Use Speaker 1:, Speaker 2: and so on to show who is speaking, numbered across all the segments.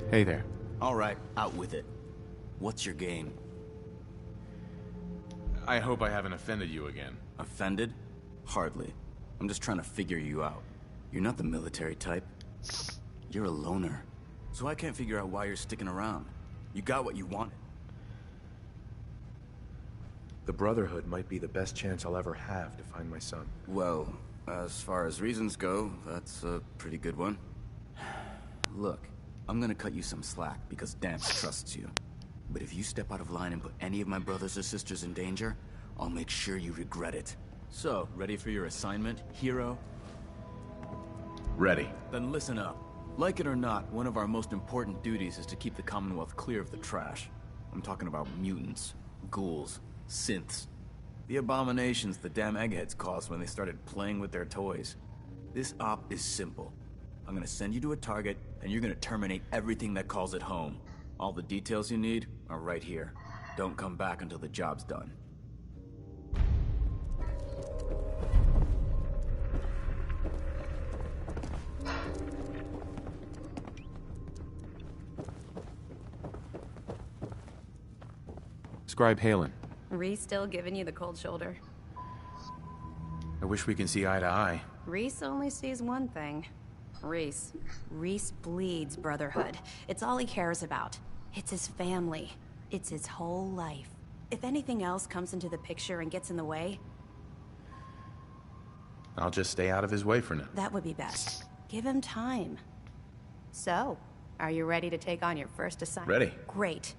Speaker 1: Hey there.
Speaker 2: Alright, out with it. What's your game?
Speaker 1: I hope I haven't offended you again.
Speaker 2: Offended? Hardly. I'm just trying to figure you out. You're not the military type. You're a loner. So I can't figure out why you're sticking around. You got what you wanted.
Speaker 3: The Brotherhood might be the best chance I'll ever have to find my son.
Speaker 2: Well, as far as reasons go, that's a pretty good one. Look, I'm gonna cut you some slack because Danse trusts you. But if you step out of line and put any of my brothers or sisters in danger, I'll make sure you regret it. So, ready for your assignment, hero?
Speaker 1: Ready.
Speaker 2: Then listen up. Like it or not, one of our most important duties is to keep the Commonwealth clear of the trash. I'm talking about mutants, ghouls, synths. The abominations the damn eggheads caused when they started playing with their toys. This op is simple. I'm gonna send you to a target, and you're gonna terminate everything that calls it home. All the details you need are right here. Don't come back until the job's done.
Speaker 1: Scribe Halen.
Speaker 4: Reese still giving you the cold shoulder?
Speaker 1: I wish we can see eye to eye.
Speaker 4: Reese only sees one thing. Reese. Reese bleeds Brotherhood. It's all he cares about. It's his family. It's his whole life. If anything else comes into the picture and gets in the way...
Speaker 1: I'll just stay out of his way for now.
Speaker 4: That would be best. Give him time. So, are you ready to take on your first assignment?
Speaker 1: Ready.
Speaker 4: Great.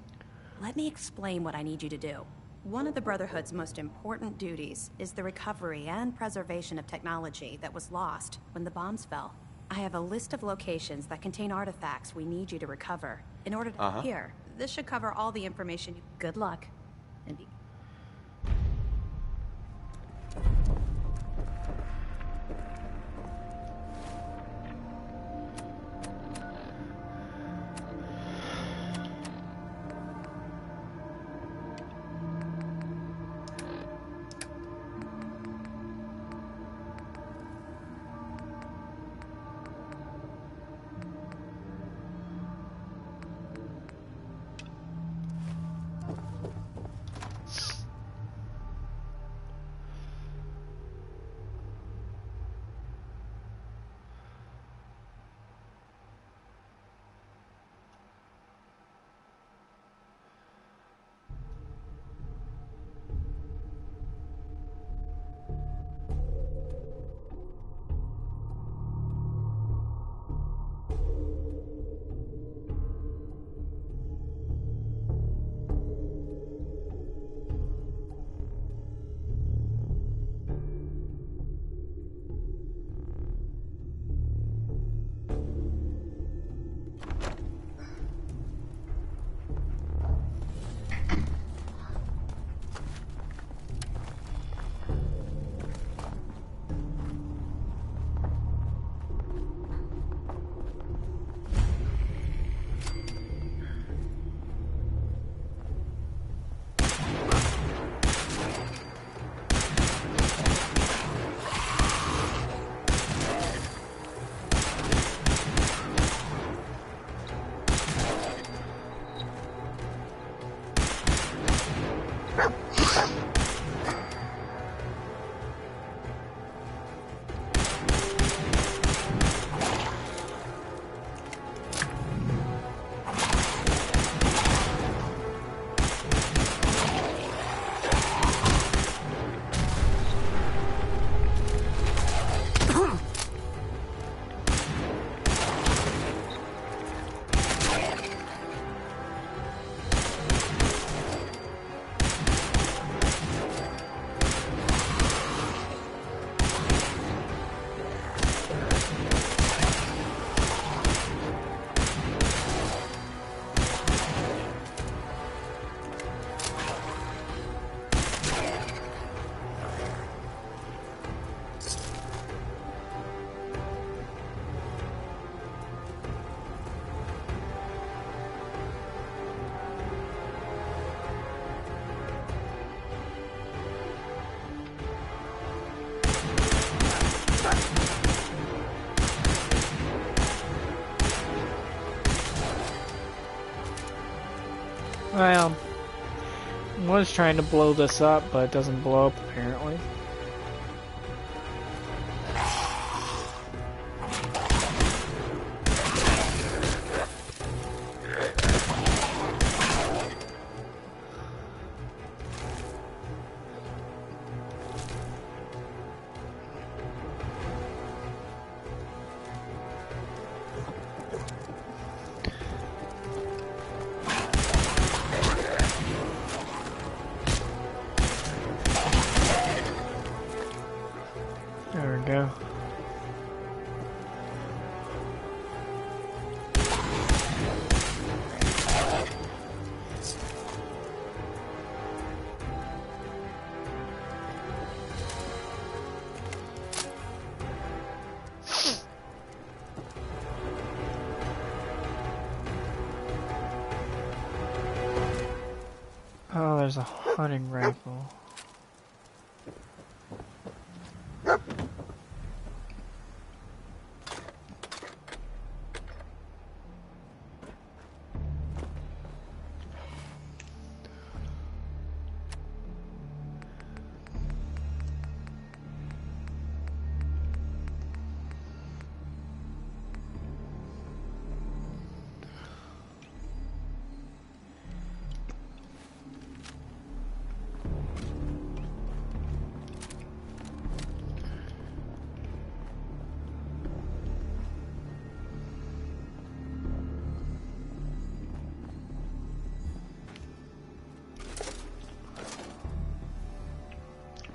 Speaker 4: Let me explain what I need you to do. One of the Brotherhood's most important duties is the recovery and preservation of technology that was lost when the bombs fell. I have a list of locations that contain artifacts we need you to recover. In order to... Here, this should cover all the information you... Good luck. And be...
Speaker 5: I was trying to blow this up, but it doesn't blow up apparently. There we go. Oh, there's a hunting rifle.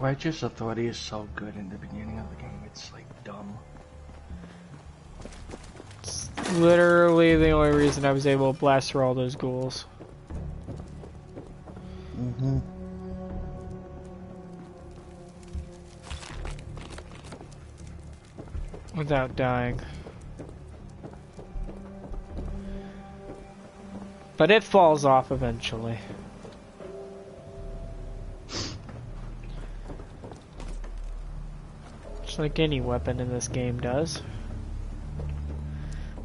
Speaker 6: Righteous Authority is so good in the beginning of the game, it's like dumb.
Speaker 5: It's literally the only reason I was able to blast through all those ghouls.
Speaker 6: Mm-hmm.
Speaker 5: Without dying. But it falls off eventually. Just like any weapon in this game does.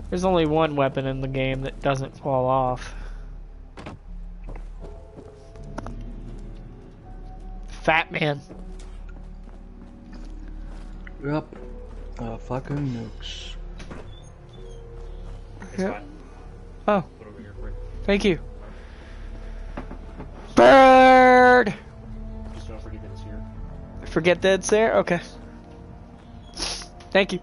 Speaker 5: There's only one weapon in the game that doesn't fall off. Fat Man.
Speaker 6: Yep. Fucking nukes.
Speaker 5: Yep. Oh. Thank you. Bird!
Speaker 7: Just don't forget that it's here.
Speaker 5: Forget that it's there? Okay. Thank you.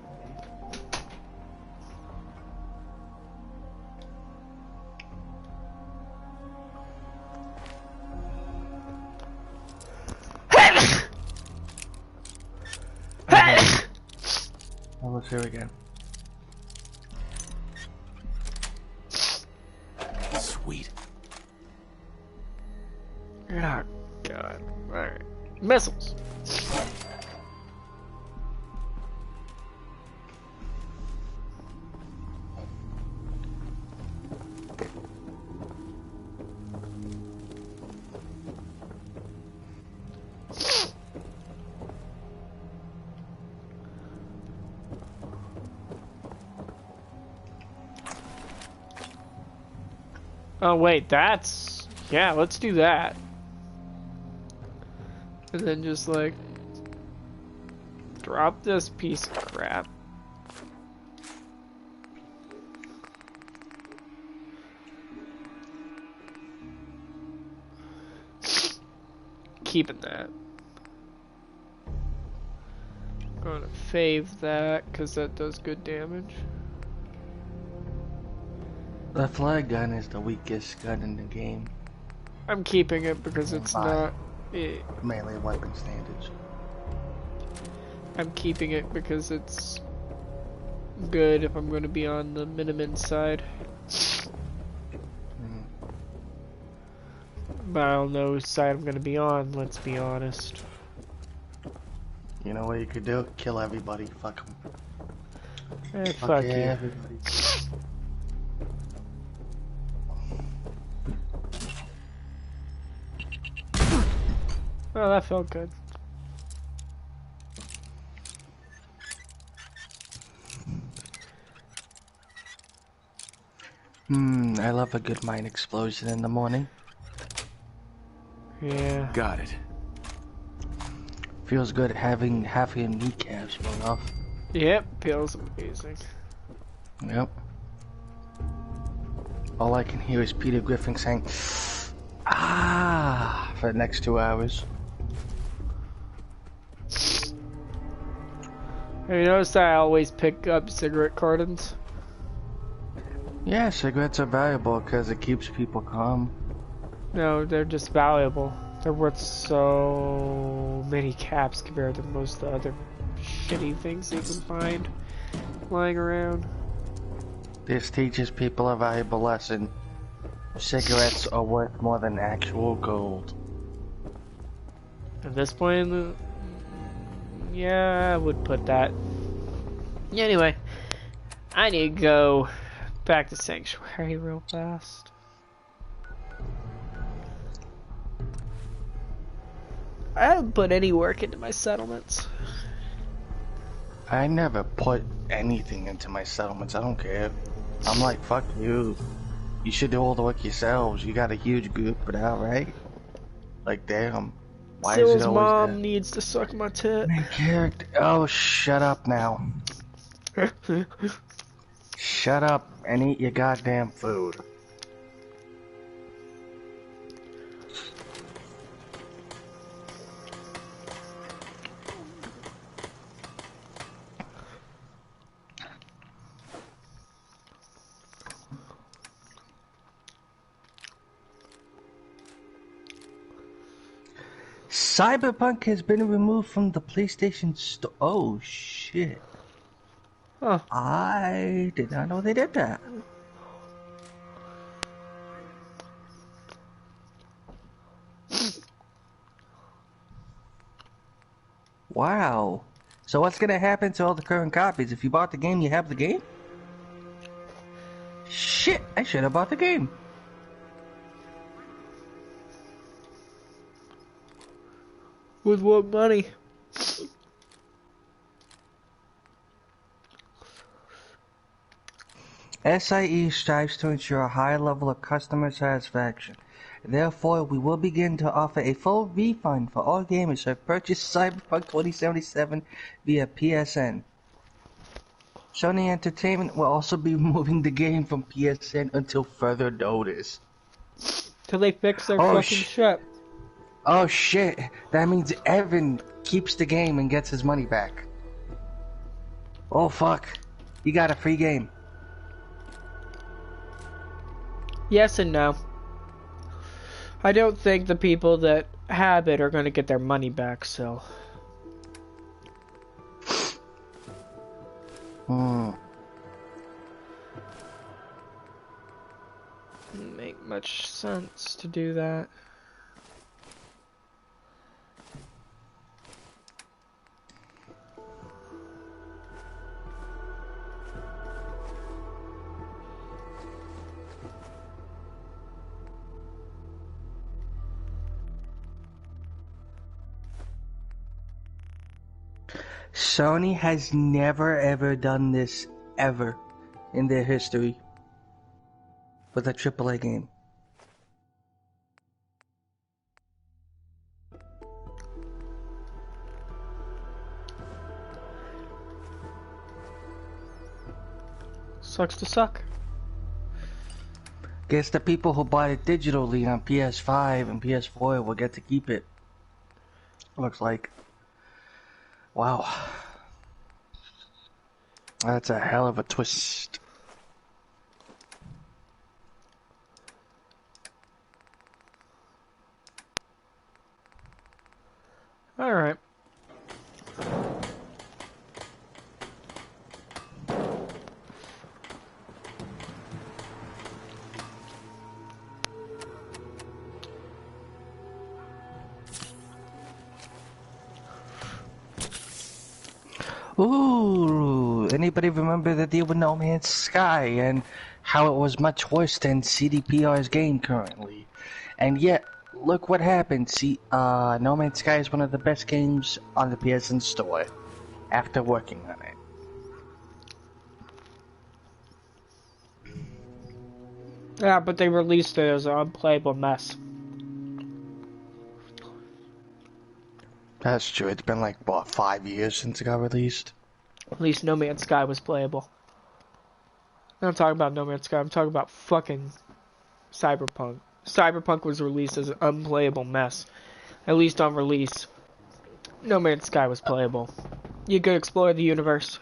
Speaker 6: Oh, let's hear again.
Speaker 2: Sweet.
Speaker 5: Oh, God. Alright. Missiles. Oh wait, that's... Yeah, let's do that. And then just like... drop this piece of crap. Keeping that. Gonna fave that, because that does good damage.
Speaker 6: The flag gun is the weakest gun in the game.
Speaker 5: I'm keeping it because it's not...
Speaker 6: Melee weapon standards.
Speaker 5: I'm keeping it because it's good if I'm going to be on the Miniman side. But I don't know whose side I'm going to be on, let's be honest.
Speaker 6: You know what you could do? Kill everybody. Fuck them.
Speaker 5: Fuck
Speaker 6: yeah,
Speaker 5: you.
Speaker 6: everybody.
Speaker 5: Oh, that felt good.
Speaker 6: I love a good mine explosion in the morning.
Speaker 5: Yeah.
Speaker 1: Got it.
Speaker 6: Feels good having half your kneecaps blown off.
Speaker 5: Yep, feels amazing.
Speaker 6: Yep. All I can hear is Peter Griffin saying, "Ah," for the next 2 hours.
Speaker 5: Have you noticed I always pick up cigarette cartons?
Speaker 6: Yeah, cigarettes are valuable because it keeps people calm.
Speaker 5: No, they're just valuable. They're worth so many caps compared to most of the other shitty things you can find lying around.
Speaker 6: This teaches people a valuable lesson. Cigarettes are worth more than actual gold.
Speaker 5: At this point in the... Yeah, I would put that. Anyway, I need to go back to Sanctuary real fast. I haven't put any work into my settlements.
Speaker 6: I never put anything into my settlements. I don't care. I'm like, fuck you. You should do all the work yourselves. You got a huge group, but alright. Like, damn. Why is
Speaker 5: Syl's
Speaker 6: it always
Speaker 5: mom
Speaker 6: that?
Speaker 5: needs to suck my tit.
Speaker 6: Main character. Oh, shut up now. Shut up and eat your goddamn food. Cyberpunk has been removed from the PlayStation Store. Oh shit.
Speaker 5: Huh.
Speaker 6: I did not know they did that. Wow. So what's gonna happen to all the current copies? If you bought the game, you have the game? Shit, I should have bought the game.
Speaker 5: With what money?
Speaker 6: SIE strives to ensure a high level of customer satisfaction. Therefore, we will begin to offer a full refund for all gamers who have purchased Cyberpunk 2077 via PSN. Sony Entertainment will also be removing the game from PSN until further notice.
Speaker 5: Till they fix their
Speaker 6: Oh,
Speaker 5: fucking shit.
Speaker 6: Oh shit, that means Evan keeps the game and gets his money back. Oh fuck, you got a free game.
Speaker 5: Yes and no. I don't think the people that have it are going to get their money back, so. Doesn't make much sense to do that.
Speaker 6: Sony has never ever done this ever in their history with a AAA game.
Speaker 5: Sucks to suck.
Speaker 6: Guess the people who bought it digitally on PS5 and PS4 will get to keep it. Looks like. Wow. That's a hell of a twist.
Speaker 5: Alright.
Speaker 6: Ooh, anybody remember the deal with No Man's Sky and how it was much worse than CDPR's game currently? And yet, look what happened. See, No Man's Sky is one of the best games on the PSN store after working on it.
Speaker 5: Yeah, but they released it as an unplayable mess.
Speaker 6: That's true. It's been like, what, 5 years since it got released?
Speaker 5: At least No Man's Sky was playable. I'm not talking about No Man's Sky, I'm talking about fucking Cyberpunk. Cyberpunk was released as an unplayable mess. At least on release. No Man's Sky was playable. You could explore the universe.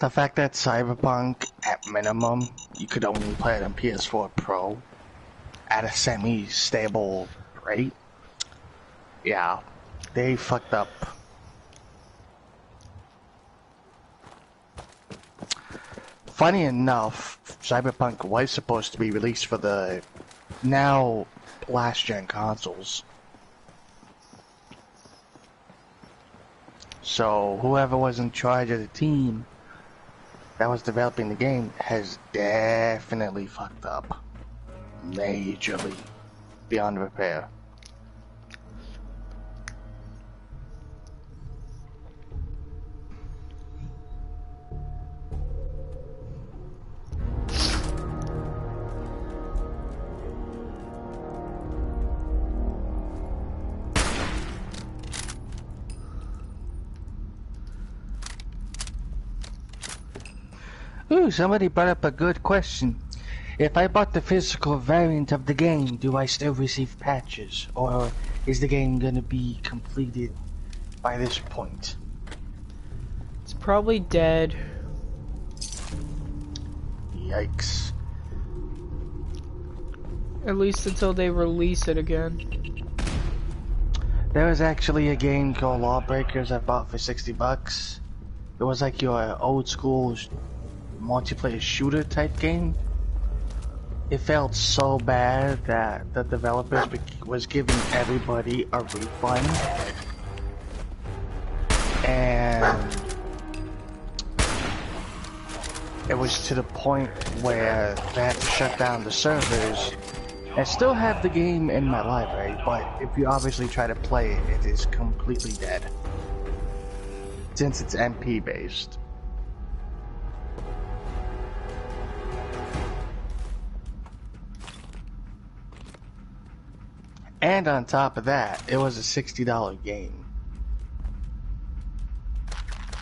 Speaker 6: The fact that Cyberpunk, at minimum, you could only play it on PS4 Pro at a semi-stable rate. Yeah, they fucked up. Funny enough, Cyberpunk was supposed to be released for the now last-gen consoles. So whoever was in charge of the team that was developing the game has definitely fucked up. Majorly. Beyond repair. Ooh, somebody brought up a good question. If I bought the physical variant of the game, do I still receive patches? Or is the game gonna be completed by this point?
Speaker 5: It's probably dead.
Speaker 6: Yikes.
Speaker 5: At least until they release it again.
Speaker 6: There was actually a game called Lawbreakers I bought for $60. It was like your old school multiplayer shooter type game. It felt so bad that the developers was giving everybody a refund, and it was to the point where they had to shut down the servers. I still have the game in my library, but if you obviously try to play it, it is completely dead since it's MP based. And on top of that, it was a $60 game.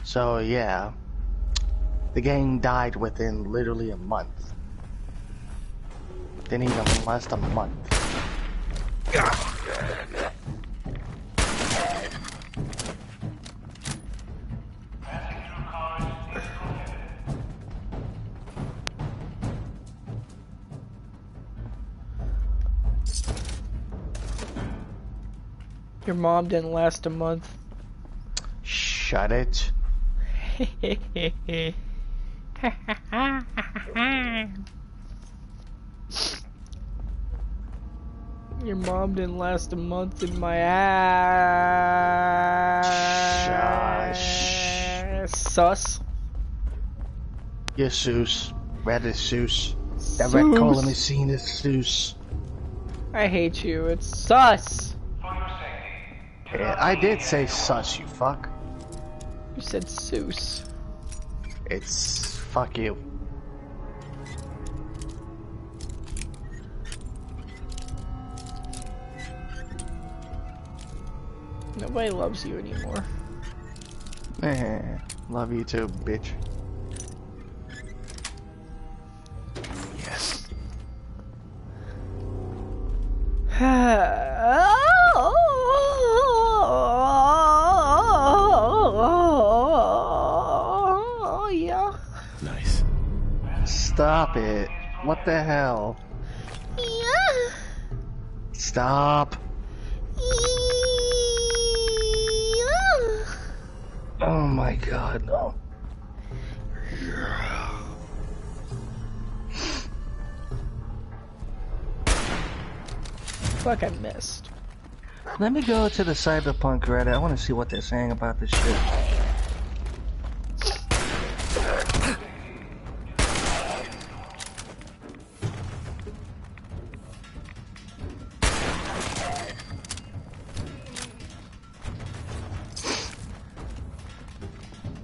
Speaker 6: So yeah, the game died within literally a month. Didn't even last a month.
Speaker 5: Your mom didn't last a month.
Speaker 6: Shut it.
Speaker 5: Your mom didn't last a month in my ass.
Speaker 6: Shush.
Speaker 5: Sus.
Speaker 6: You're Seuss. Red is Seuss. That red column is seen as Seuss.
Speaker 5: I hate you. It's sus.
Speaker 6: Yeah, I did say sus, you fuck.
Speaker 5: You said Seuss.
Speaker 6: It's fuck you.
Speaker 5: Nobody loves you anymore.
Speaker 6: Love you too, bitch.
Speaker 2: Yes.
Speaker 5: Oh, yeah.
Speaker 2: Nice.
Speaker 6: Stop it. What the hell?
Speaker 5: Yeah.
Speaker 6: Stop. Oh my god, no.
Speaker 5: Fuck, I missed.
Speaker 6: Let me go to the Cyberpunk Reddit. I want to see what they're saying about this shit.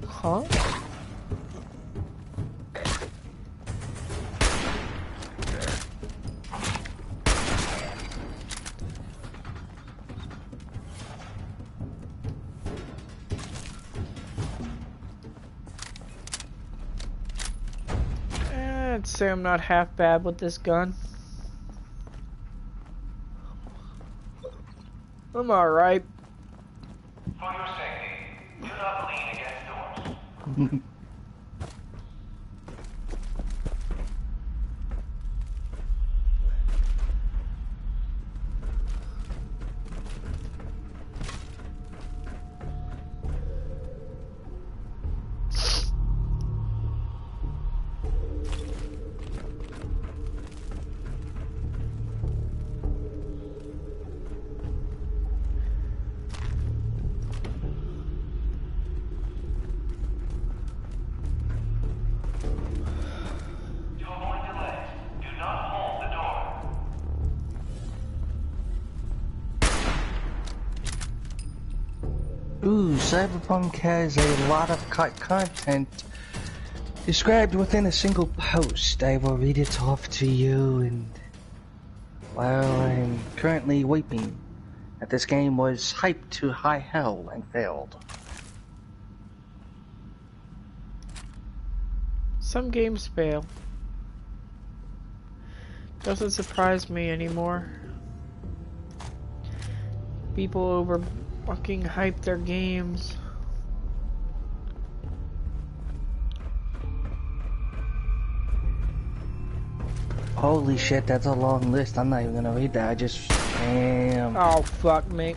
Speaker 5: Huh? I'd say I'm not half bad with this gun. I'm alright.
Speaker 8: For your safety, do not lean against doors.
Speaker 6: Ooh, Cyberpunk has a lot of content described within a single post. I will read it off to you, and while I'm currently weeping that this game was hyped to high hell and failed.
Speaker 5: Some games fail. Doesn't surprise me anymore. People over fucking hype their games.
Speaker 6: Holy shit, that's a long list. I'm not even gonna read that. I just... Damn.
Speaker 5: Oh, fuck me.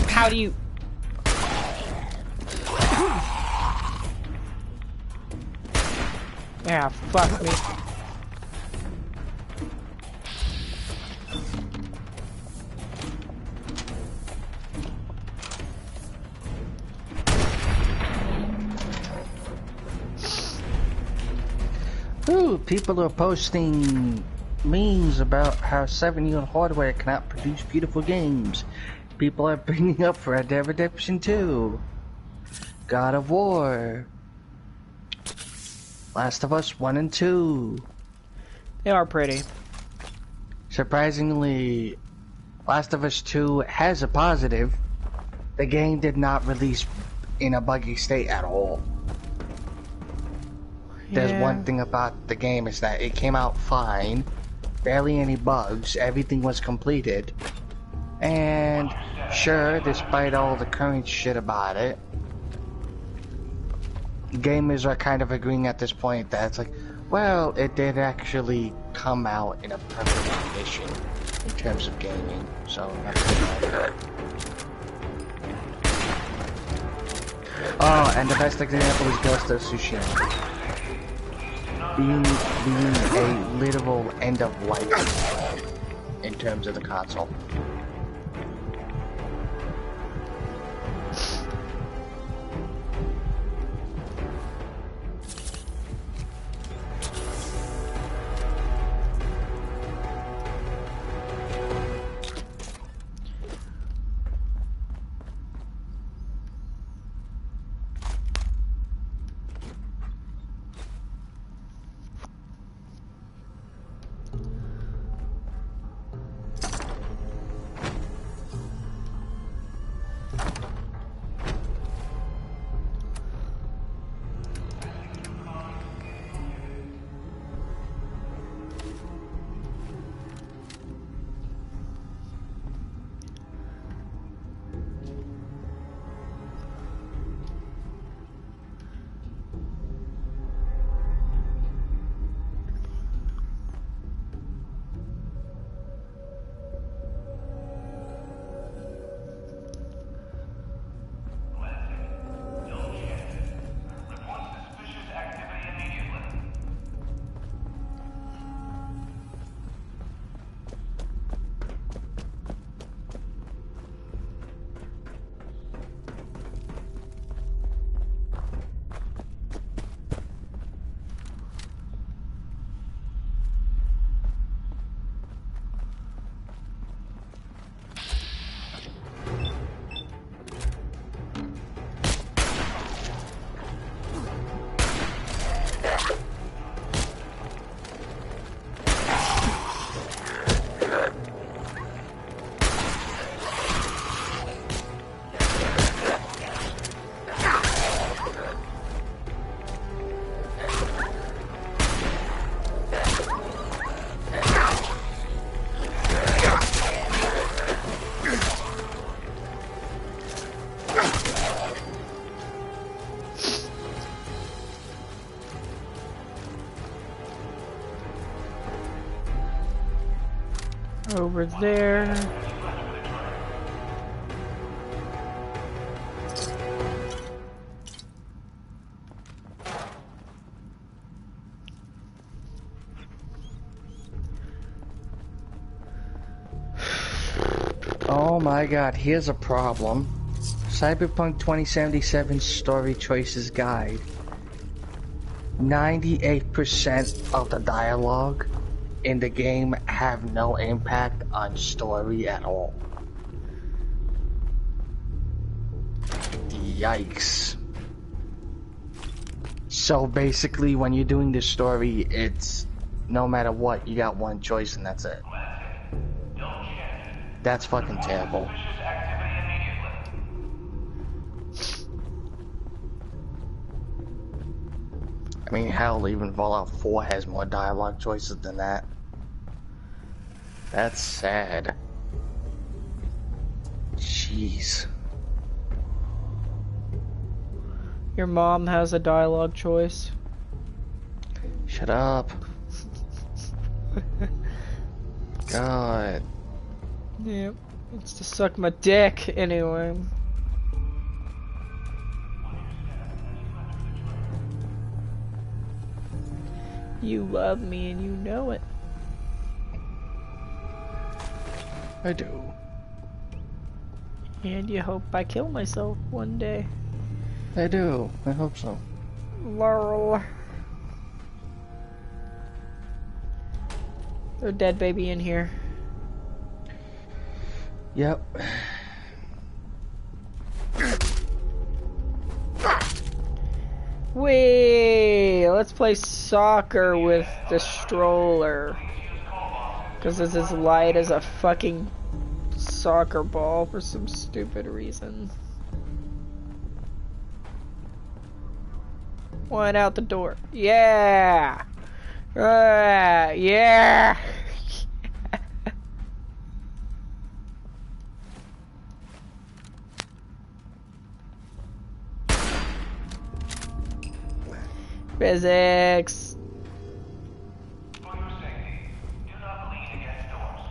Speaker 5: How do you... Yeah, fuck me.
Speaker 6: Ooh, people are posting memes about how 7-year hardware cannot produce beautiful games. People are bringing up Red Dead Redemption 2, God of War, Last of Us 1 and 2.
Speaker 5: They are pretty.
Speaker 6: Surprisingly, Last of Us 2 has a positive. The game did not release in a buggy state at all. There's one thing about the game is that it came out fine, barely any bugs, everything was completed, and sure, despite all the current shit about it, gamers are kind of agreeing at this point that it's like, well, it did actually come out in a perfect condition in terms of gaming, so that's good. Oh, and the best example is Ghost of Tsushima. Being a literal end of life in terms of the console.
Speaker 5: Over there.
Speaker 6: Oh my god, here's a problem. Cyberpunk 2077 Story Choices Guide. 98% of the dialogue in the game have no impact on story at all. Yikes. So basically when you're doing the story, it's no matter what, you got one choice and that's it. That's fucking terrible. I mean, hell, even Fallout 4 has more dialogue choices than that. That's sad. Jeez.
Speaker 5: Your mom has a dialogue choice.
Speaker 6: Shut up. God.
Speaker 5: Yep. It's to suck my dick anyway. You love me and you know it.
Speaker 6: I do.
Speaker 5: And you hope I kill myself one day.
Speaker 6: I do. I hope so.
Speaker 5: Laurel. There's a dead baby in here.
Speaker 6: Yep.
Speaker 5: Wait, let's play soccer with the stroller. Because it's as light as a fucking soccer ball for some stupid reason. One out the door. Yeah! Yeah! Physics.
Speaker 8: For your safety, do not lean against doors.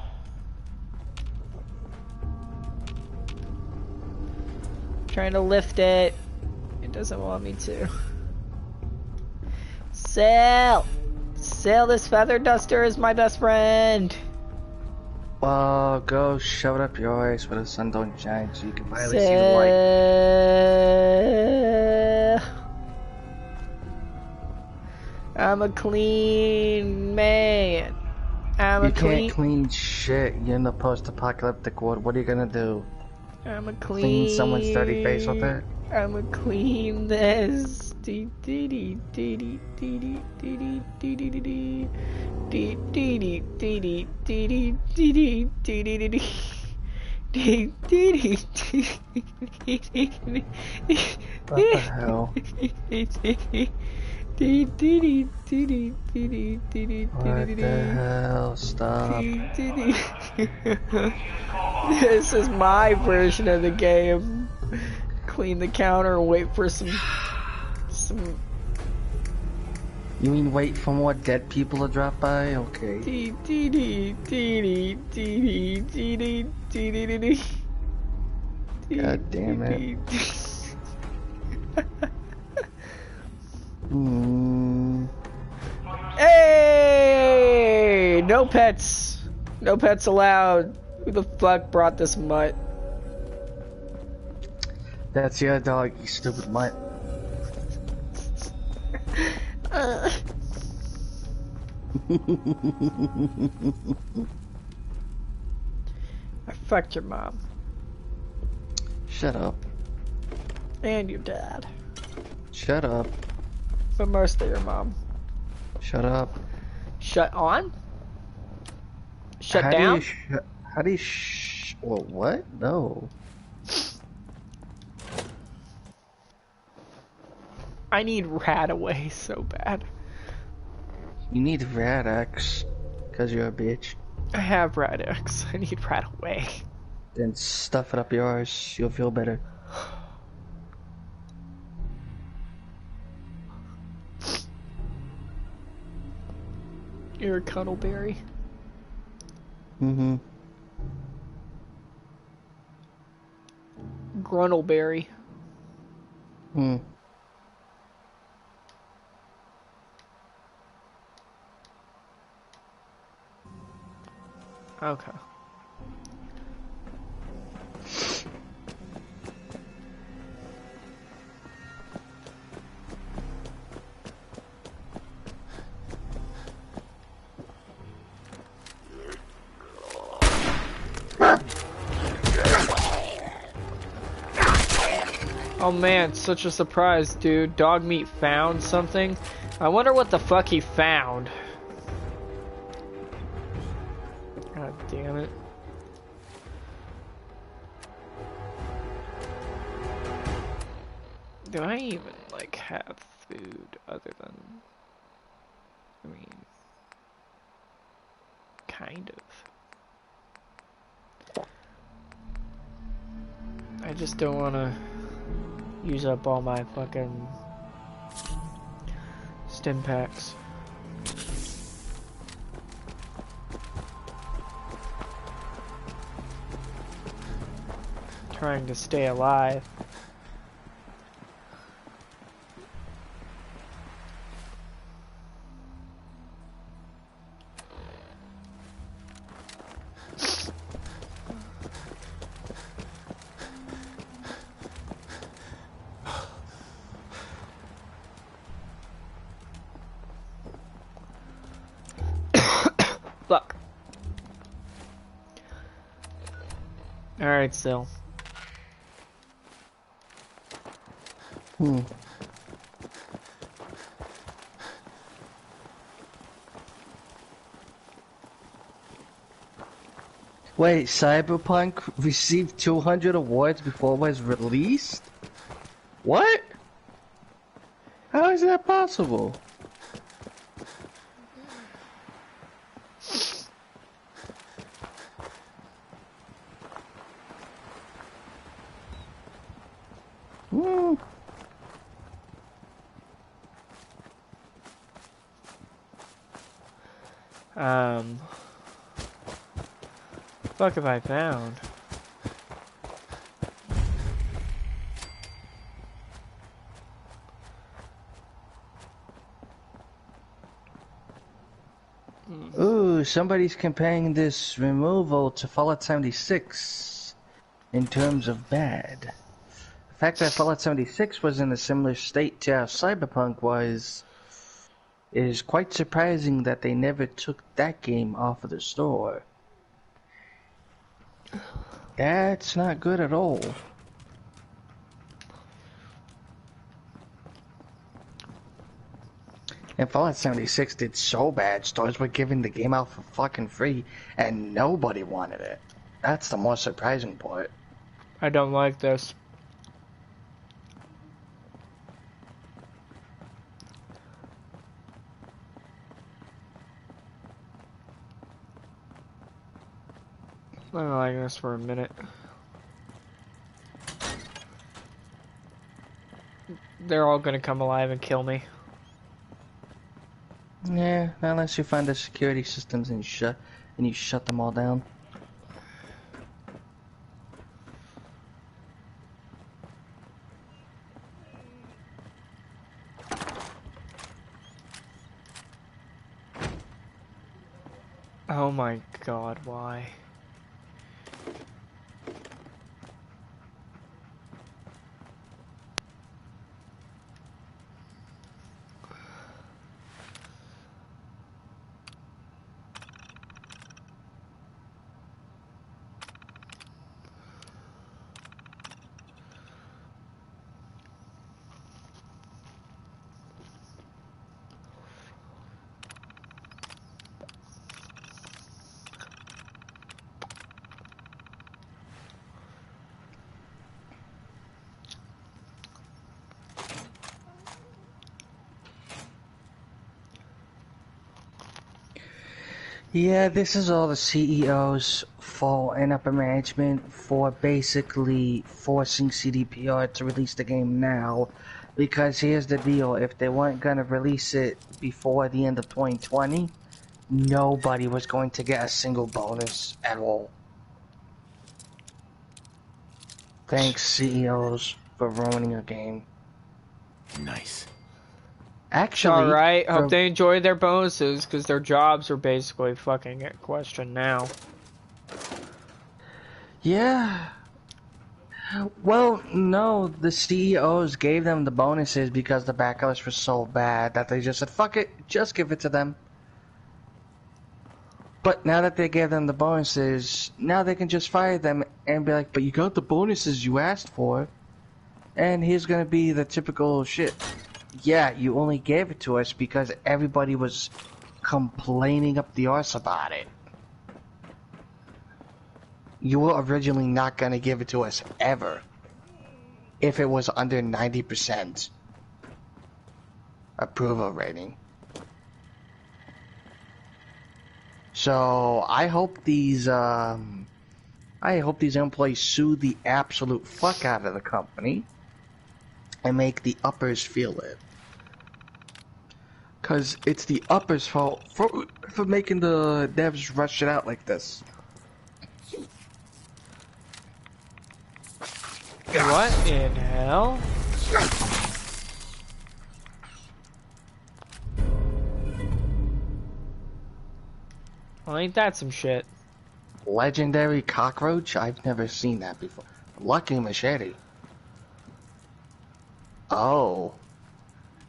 Speaker 5: Trying to lift it. It doesn't want me to. Sail! Sail, this feather duster is my best friend.
Speaker 6: Well, go shove it up your ass where the sun don't shine so you can finally see the light.
Speaker 5: Sail. I'm a clean man.
Speaker 6: You can't clean shit. You're in the post-apocalyptic world. What are you gonna do?
Speaker 5: I'm a
Speaker 6: Clean someone's dirty face with it?
Speaker 5: I'm a clean this.
Speaker 6: What the hell? What the hell? Stop.
Speaker 5: This is my version of the game. Clean the counter and wait for some.
Speaker 6: You mean wait for more dead people to drop by? Okay. God damn it.
Speaker 5: Hey! No pets. No pets allowed. Who the fuck brought this mutt?
Speaker 6: That's your dog, you stupid mutt.
Speaker 5: I fucked your mom.
Speaker 6: Shut up.
Speaker 5: And your dad.
Speaker 6: Shut up.
Speaker 5: But mostly your mom.
Speaker 6: Shut up.
Speaker 5: Shut on? Shut down?
Speaker 6: How do you well, what? No.
Speaker 5: I need Radaway so bad.
Speaker 6: You need Rad-X, cause you're a bitch.
Speaker 5: I have Rad-X. I need Radaway.
Speaker 6: Then stuff it up yours, you'll feel better.
Speaker 5: You're a cuddleberry.
Speaker 6: Mm-hmm.
Speaker 5: Gruntleberry.
Speaker 6: Hmm.
Speaker 5: Okay. Oh man, such a surprise, dude. Dog meat found something. I wonder what the fuck he found. God damn it. Do I even, like, have food other than... I mean... kind of. I just don't want to use up all my fucking stim packs. Trying to stay alive. Fuck. Alright, Sil.
Speaker 6: Wait, Cyberpunk received 200 awards before it was released? What? How is that possible?
Speaker 5: Fuck have I found?
Speaker 6: Ooh, somebody's comparing this removal to Fallout 76 in terms of bad. The fact that Fallout 76 was in a similar state to how Cyberpunk was is quite surprising that they never took that game off of the store. That's not good at all. And Fallout 76 did so bad, stores were giving the game out for fucking free, and nobody wanted it. That's the most surprising part.
Speaker 5: I don't like this. I don't like this for a minute. They're all gonna come alive and kill me.
Speaker 6: Yeah, unless you find the security systems and you shut them all down.
Speaker 5: Oh my god, why?
Speaker 6: Yeah, this is all the CEO's fault and upper management for basically forcing CDPR to release the game now. Because here's the deal, if they weren't going to release it before the end of 2020, nobody was going to get a single bonus at all. Thanks, CEOs, for ruining a game.
Speaker 2: Nice.
Speaker 6: Actually,
Speaker 5: alright. Hope they enjoy their bonuses, because their jobs are basically fucking at question now.
Speaker 6: Yeah. Well, no, the CEOs gave them the bonuses because the backlash was so bad that they just said, fuck it, just give it to them. But now that they gave them the bonuses, now they can just fire them and be like, but you got the bonuses you asked for. And here's gonna be the typical shit. Yeah, you only gave it to us because everybody was complaining up the arse about it. You were originally not gonna give it to us ever if it was under 90% approval rating. So I hope these employees sue the absolute fuck out of the company and make the uppers feel it. Cause it's the uppers' fault for making the devs rush it out like this.
Speaker 5: What in hell? Well, ain't that some shit?
Speaker 6: Legendary cockroach? I've never seen that before. Lucky machete. Oh.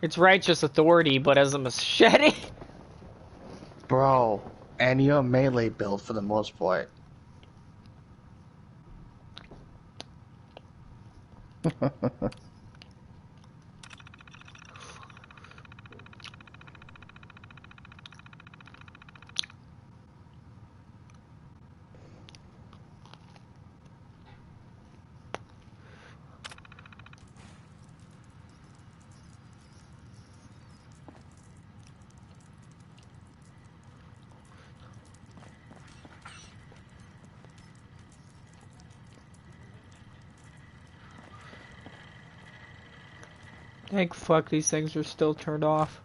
Speaker 5: It's righteous authority, but as a machete?
Speaker 6: Bro, and you're melee build for the most part.
Speaker 5: Thank fuck these things are still turned off.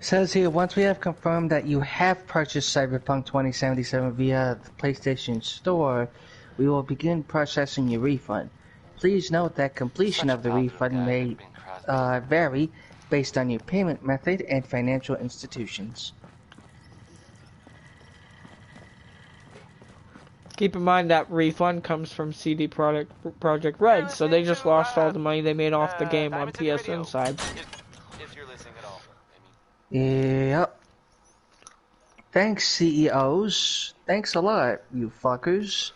Speaker 6: Says here, once we have confirmed that you have purchased Cyberpunk 2077 via the PlayStation Store, we will begin processing your refund. Please note that completion of the refund may vary based on your payment method and financial institutions.
Speaker 5: Keep in mind that refund comes from CD Projekt Red, so they just lost all the money they made off the game on PSN side.
Speaker 9: If you're listening at all,
Speaker 6: Yep. Thanks, CEOs. Thanks a lot, you fuckers.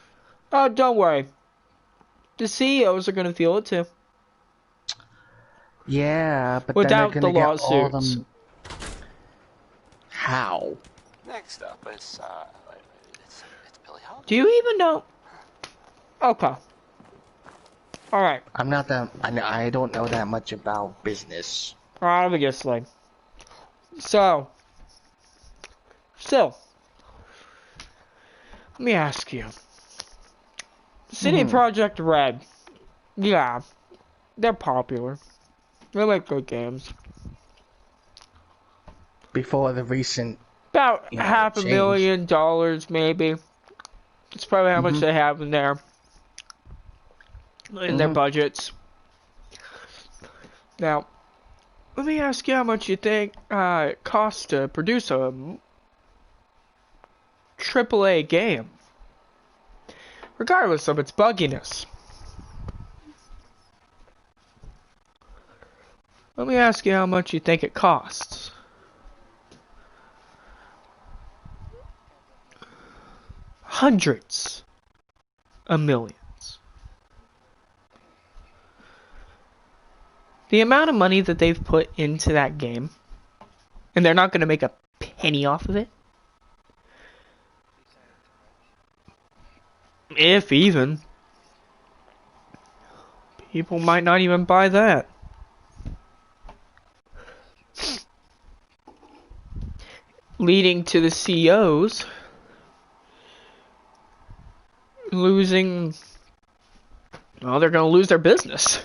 Speaker 5: Oh, don't worry. The CEOs are gonna feel it too.
Speaker 6: Yeah, but
Speaker 5: without
Speaker 6: then they're
Speaker 5: the
Speaker 6: gonna get all
Speaker 5: lawsuits.
Speaker 6: them. How?
Speaker 9: next up is it's Billy Holiday.
Speaker 5: Do you even know? Okay. All right.
Speaker 6: I'm not that. I don't know that much about business.
Speaker 5: Obviously. So, still, let me ask you. CD Projekt Red, yeah, they're popular. They make good games.
Speaker 6: Before the recent,
Speaker 5: About
Speaker 6: Yeah,
Speaker 5: $500,000, maybe. It's probably how much they have in there. In their budgets. Now, let me ask you how much you think it costs to produce a AAA game. Regardless of its bugginess. Let me ask you how much you think it costs. Hundreds of millions. The amount of money that they've put into that game, and they're not going to make a penny off of it. If even. People might not even buy that. Leading to the CEOs losing, well, they're going to lose their business.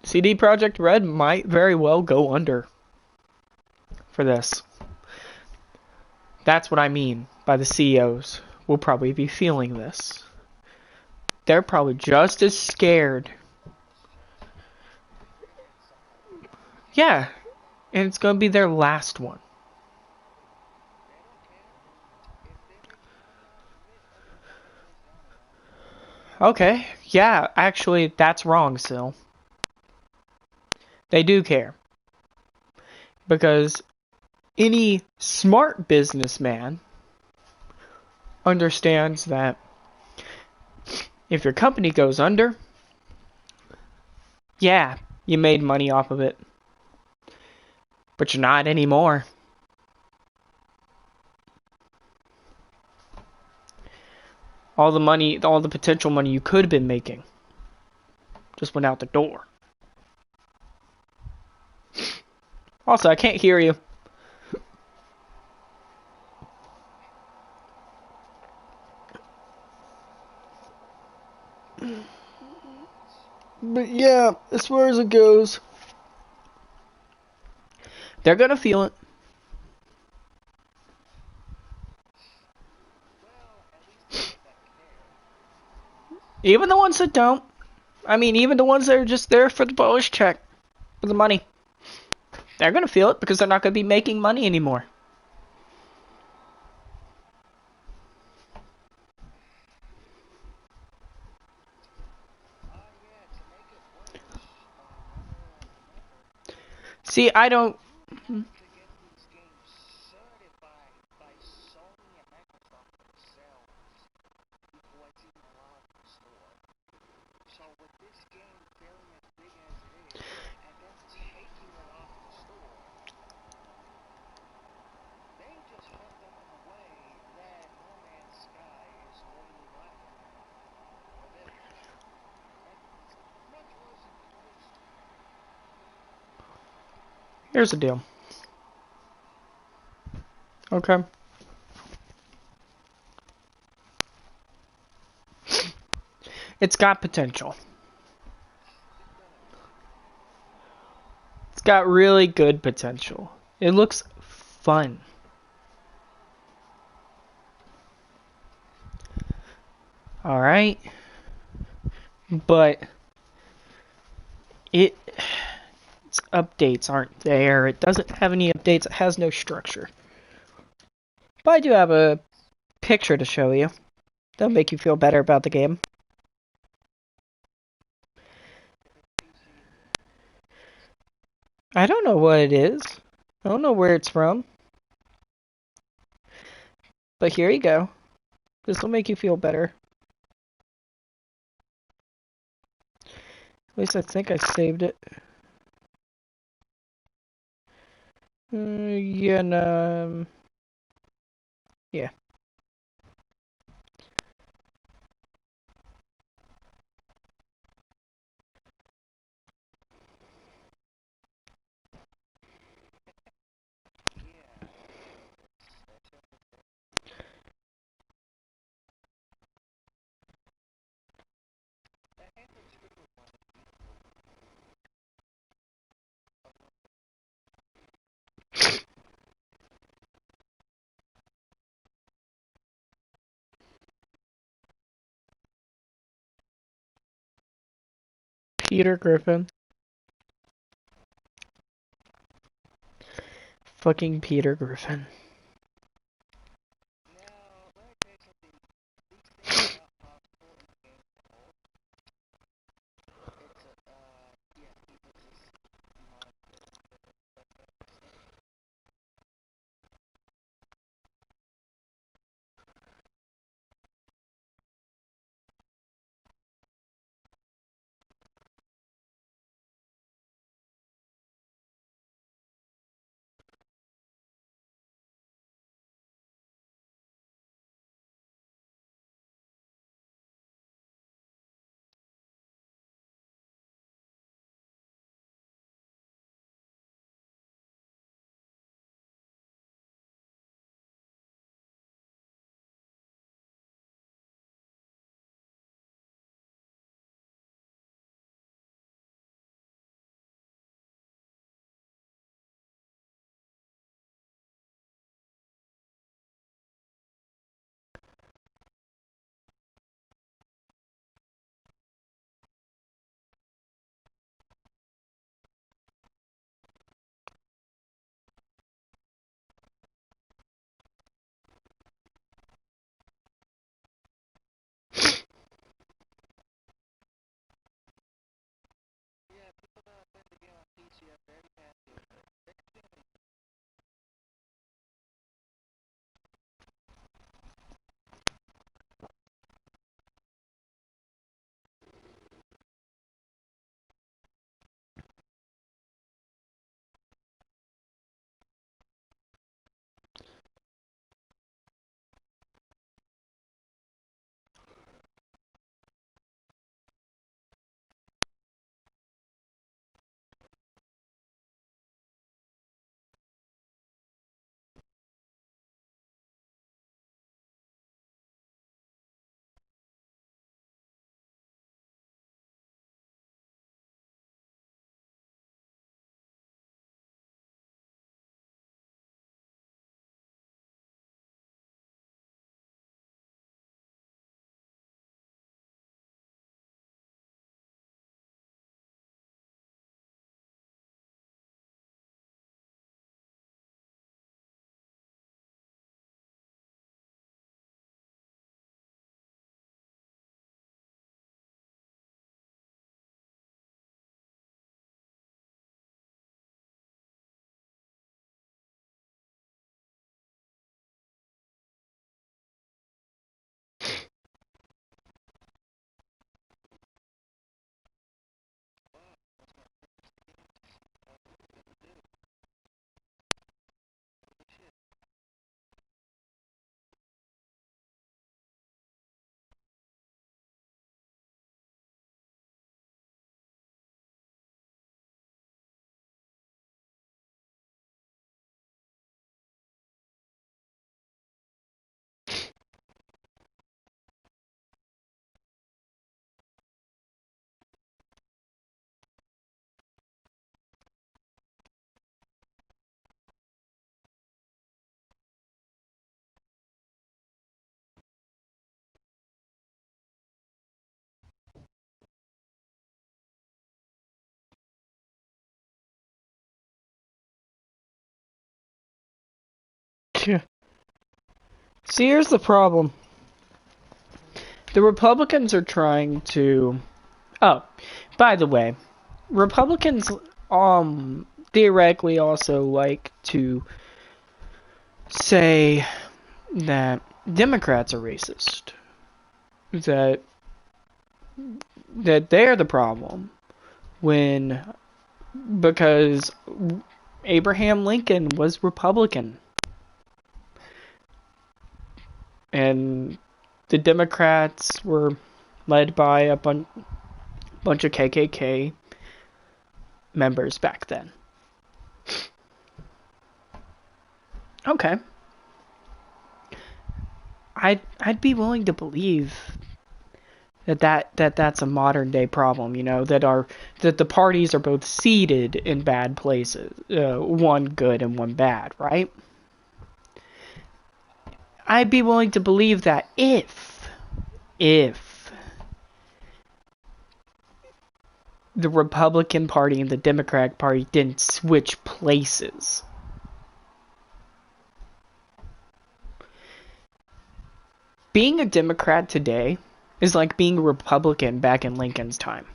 Speaker 5: CD Projekt Red might very well go under for this. That's what I mean by the CEOs will probably be feeling this. They're probably just as scared. Yeah, and it's going to be their last one. Okay, yeah, actually, that's wrong, Sil. They do care. Because any smart businessman understands that if your company goes under, yeah, you made money off of it. But you're not anymore. All the money, all the potential money you could have been making just went out the door. Also, I can't hear you. But yeah, as far as it goes, they're gonna feel it. Even the ones that don't. I mean, even the ones that are just there for the bonus check, for the money. They're gonna feel it because they're not gonna be making money anymore. See, I don't... Here's the deal. Okay. It's got potential. It's got really good potential. It looks fun. Alright. But its updates aren't there. It doesn't have any updates. It has no structure. But I do have a picture to show you. That'll make you feel better about the game. I don't know what it is. I don't know where it's from. But here you go. This will make you feel better. At least I think I saved it. Yeah, no, yeah. Peter Griffin. Fucking Peter Griffin. See, here's the problem. The Republicans are trying to... Oh, by the way, Republicans theoretically also like to say that Democrats are racist. That they're the problem because Abraham Lincoln was Republican. And the Democrats were led by a bunch of KKK members back then. Okay. I'd be willing to believe that's a modern day problem, you know, that the parties are both seated in bad places, one good and one bad, right? I'd be willing to believe that if the Republican Party and the Democratic Party didn't switch places. Being a Democrat today is like being a Republican back in Lincoln's time.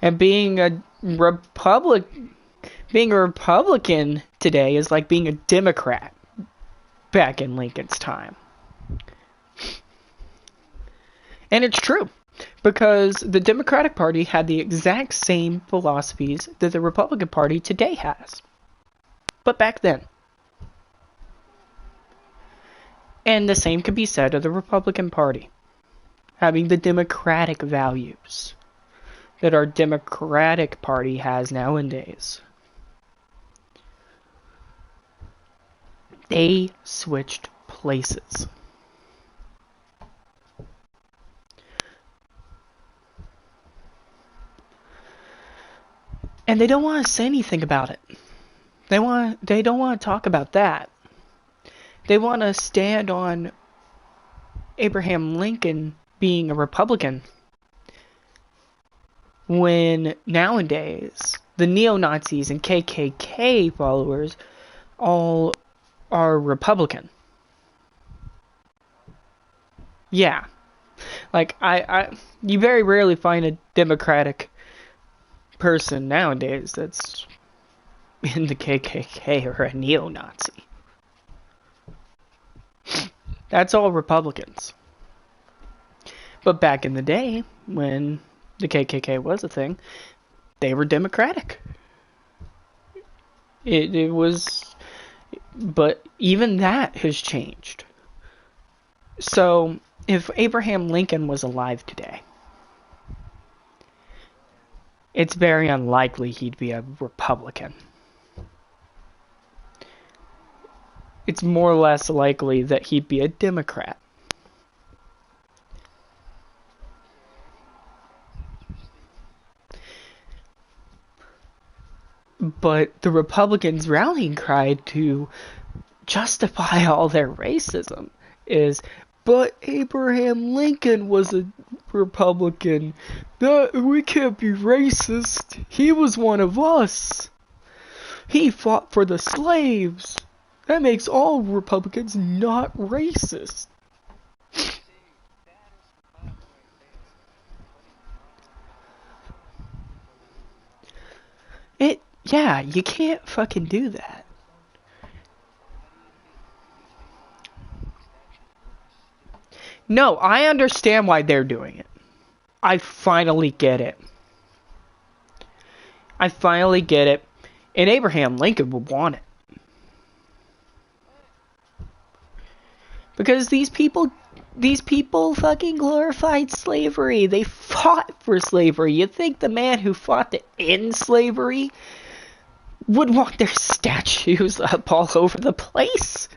Speaker 5: And being a Republican today is like being a Democrat back in Lincoln's time. And it's true, because the Democratic Party had the exact same philosophies that the Republican Party today has. But back then. And the same can be said of the Republican Party, having the democratic values that our Democratic Party has nowadays. They switched places. And they don't want to say anything about it. They don't want to talk about that. They want to stand on Abraham Lincoln being a Republican, when nowadays the neo-Nazis and KKK followers all are Republican. Yeah. Like, you very rarely find a Democratic person nowadays that's in the KKK or a neo-Nazi. That's all Republicans. But back in the day, when the KKK was a thing, they were Democratic. It was... But even that has changed. So, if Abraham Lincoln was alive today, it's very unlikely he'd be a Republican. It's more or less likely that he'd be a Democrat. But the Republicans' rallying cry to justify all their racism is, but Abraham Lincoln was a Republican. We can't be racist. He was one of us. He fought for the slaves. That makes all Republicans not racist. Yeah, you can't fucking do that. No, I understand why they're doing it. I finally get it. I finally get it. And Abraham Lincoln would want it. Because these people fucking glorified slavery. They fought for slavery. You think the man who fought to end slavery would want their statues up all over the place?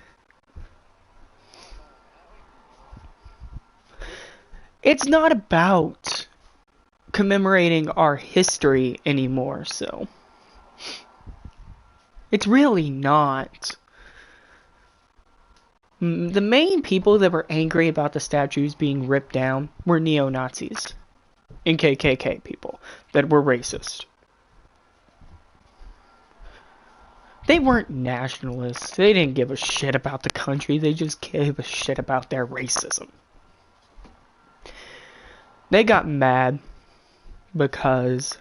Speaker 5: It's not about commemorating our history anymore, so. It's really not. The main people that were angry about the statues being ripped down were neo-Nazis and KKK people that were racist. They weren't nationalists. They didn't give a shit about the country. They just gave a shit about their racism. They got mad because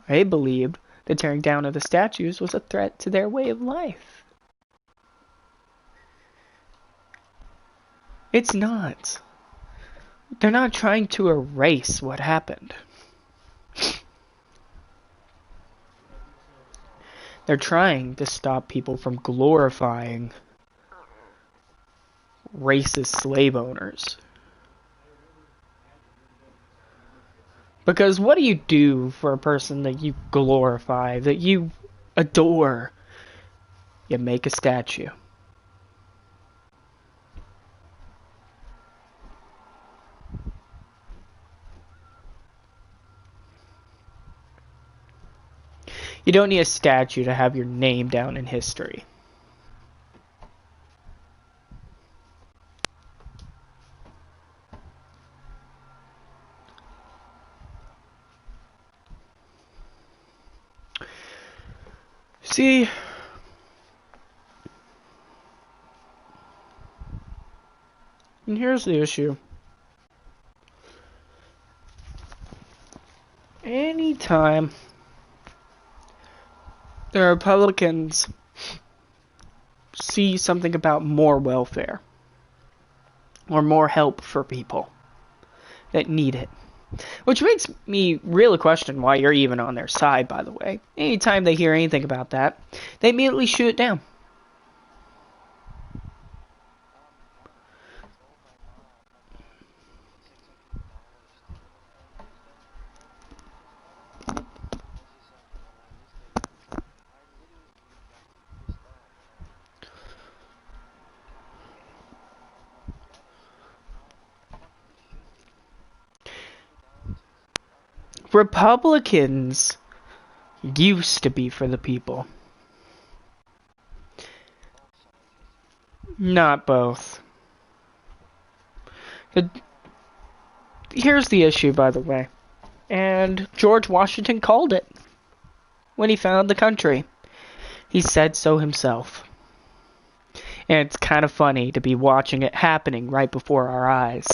Speaker 5: they believed the tearing down of the statues was a threat to their way of life. It's not. They're not trying to erase what happened. They're trying to stop people from glorifying racist slave owners. Because what do you do for a person that you glorify, that you adore? You make a statue. You don't need a statue to have your name down in history. See, and here's the issue. Anytime the Republicans see something about more welfare or more help for people that need it, which makes me really question why you're even on their side, by the way. Anytime they hear anything about that, they immediately shoot it down. Republicans used to be for the people. Not both. Here's the issue, by the way. And George Washington called it when he founded the country. He said so himself. And it's kind of funny to be watching it happening right before our eyes.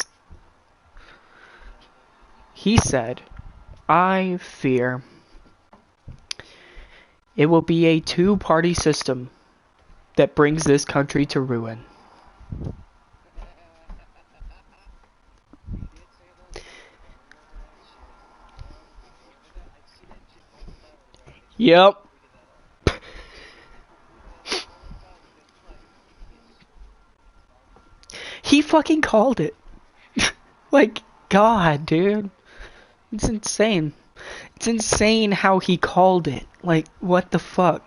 Speaker 5: He said, I fear it will be a two-party system that brings this country to ruin. Yep. He fucking called it. Like, God, dude. It's insane. It's insane how he called it. Like, what the fuck?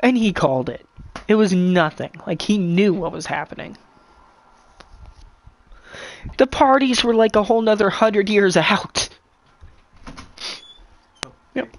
Speaker 5: And he called it. It was nothing. Like, he knew what was happening. The parties were like a whole nother 100 years out. Yep.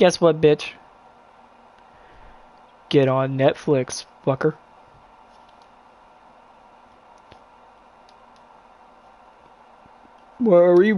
Speaker 5: Guess what, bitch? Get on Netflix, fucker. Where are we?